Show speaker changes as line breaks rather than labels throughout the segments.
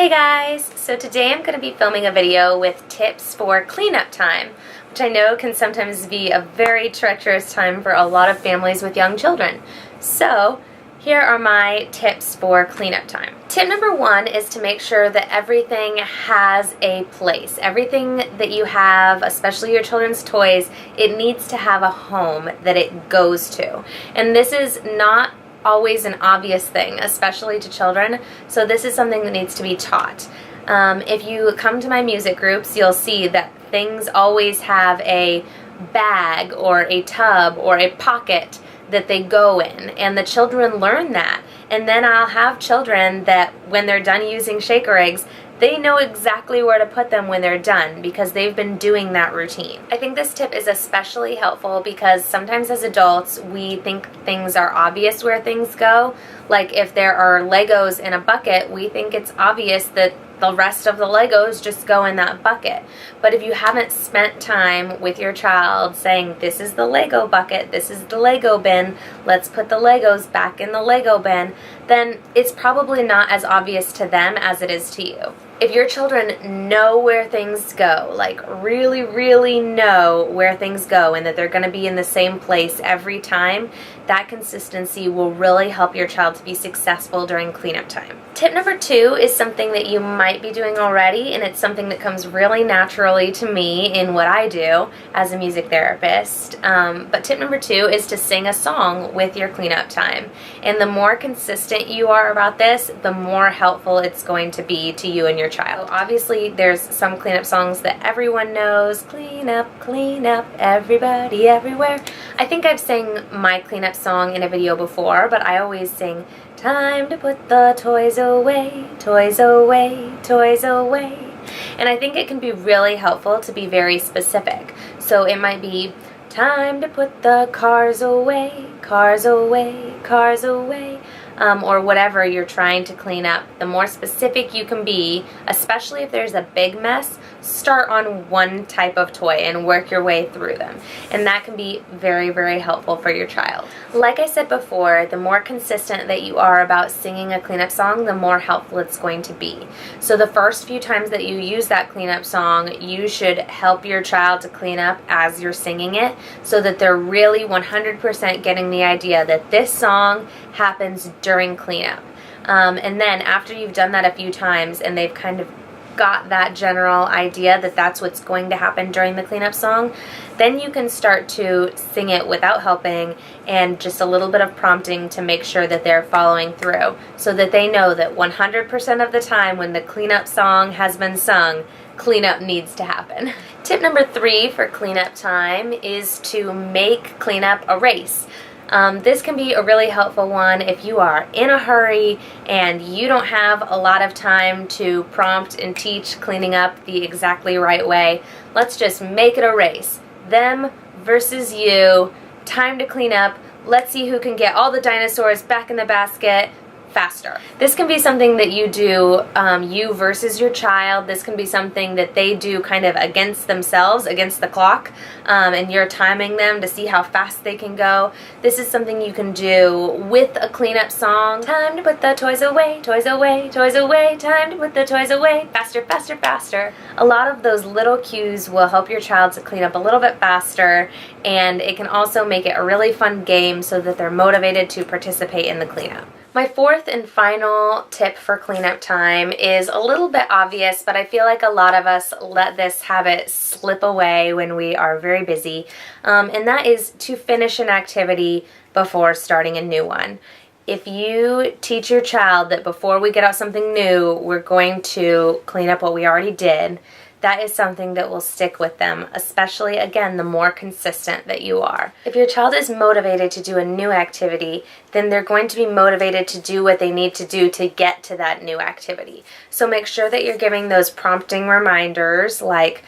Hey guys! So today I'm going to be filming a video with tips for cleanup time, which I know can sometimes be a very treacherous time for a lot of families with young children. So here are my tips for cleanup time. Tip number one is to make sure that everything has a place. Everything that you have, especially your children's toys, it needs to have a home that it goes to. And this is not always an obvious thing, especially to children, so this is something that needs to be taught. If you come to my music groups, you'll see that things always have a bag or a tub or a pocket that they go in, and the children learn that. And then I'll have children that when they're done using shaker eggs, they know exactly where to put them when they're done because they've been doing that routine. I think this tip is especially helpful because sometimes as adults we think things are obvious where things go. Like if there are Legos in a bucket, we think it's obvious that the rest of the Legos just go in that bucket. But if you haven't spent time with your child saying, this is the Lego bucket, this is the Lego bin, let's put the Legos back in the Lego bin, then it's probably not as obvious to them as it is to you. If your children know where things go, like really know where things go and that they're going to be in the same place every time, that consistency will really help your child to be successful during cleanup time. Tip number two is something that you might be doing already, and it's something that comes really naturally to me in what I do as a music therapist. But tip number two is to sing a song with your cleanup time. And the more consistent you are about this, the more helpful it's going to be to you and your child. Obviously, there's some cleanup songs that everyone knows. Clean up, everybody, everywhere. I think I've sang my cleanup song in a video before, but I always sing, time to put the toys away, toys away, toys away. And I think it can be really helpful to be very specific. So it might be, time to put the cars away, cars away, cars away. Or whatever you're trying to clean up. The more specific you can be, especially if there's a big mess, start on one type of toy and work your way through them. And that can be very helpful for your child. Like I said before, the more consistent that you are about singing a cleanup song, the more helpful it's going to be. So the first few times that you use that cleanup song, you should help your child to clean up as you're singing it so that they're really 100% getting the idea that this song happens during cleanup. And then after you've done that a few times and they've kind of got that general idea that that's what's going to happen during the cleanup song, then you can start to sing it without helping and just a little bit of prompting to make sure that they're following through so that they know that 100% of the time when the cleanup song has been sung, cleanup needs to happen. Tip number three for cleanup time is to make cleanup a race. This can be a really helpful one if you are in a hurry and you don't have a lot of time to prompt and teach cleaning up the exactly right way. Let's just make it a race. Them versus you. Time to clean up. Let's see who can get all the dinosaurs back in the basket faster. This can be something that you do, you versus your child. This can be something that they do kind of against themselves, against the clock, and you're timing them to see how fast they can go. This is something you can do with a cleanup song. Time to put the toys away, toys away, toys away, time to put the toys away, faster, faster, faster. A lot of those little cues will help your child to clean up a little bit faster, and it can also make it a really fun game so that they're motivated to participate in the cleanup. My fourth and final tip for cleanup time is a little bit obvious, but I feel like a lot of us let this habit slip away when we are very busy, and that is to finish an activity before starting a new one. If you teach your child that before we get out something new, we're going to clean up what we already did, that is something that will stick with them, especially, again, the more consistent that you are. If your child is motivated to do a new activity, then they're going to be motivated to do what they need to do to get to that new activity. So make sure that you're giving those prompting reminders like,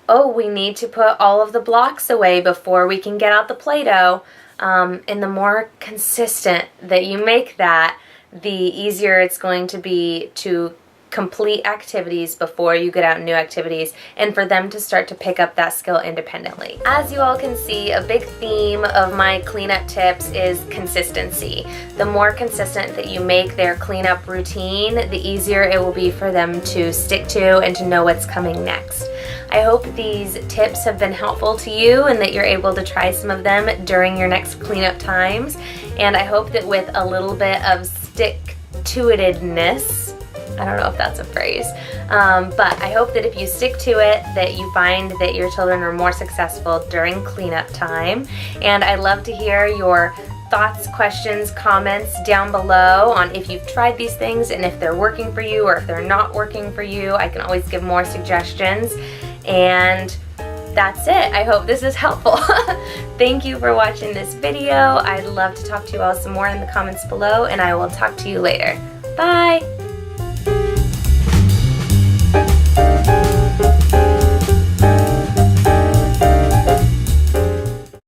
oh, we need to put all of the blocks away before we can get out the Play-Doh. And the more consistent that you make that, the easier it's going to be to complete activities before you get out in new activities, and for them to start to pick up that skill independently. As you all can see, a big theme of my cleanup tips is consistency. The more consistent that you make their cleanup routine, the easier it will be for them to stick to and to know what's coming next. I hope these tips have been helpful to you and that you're able to try some of them during your next cleanup times. And I hope that with a little bit of stick-to-itedness, I don't know if that's a phrase, but I hope that if you stick to it, that you find that your children are more successful during cleanup time. And I'd love to hear your thoughts, questions, comments down below on if you've tried these things and if they're working for you or if they're not working for you. I can always give more suggestions. And that's it. I hope this is helpful. Thank you for watching this video. I'd love to talk to you all some more in the comments below, and I will talk to you later. Bye!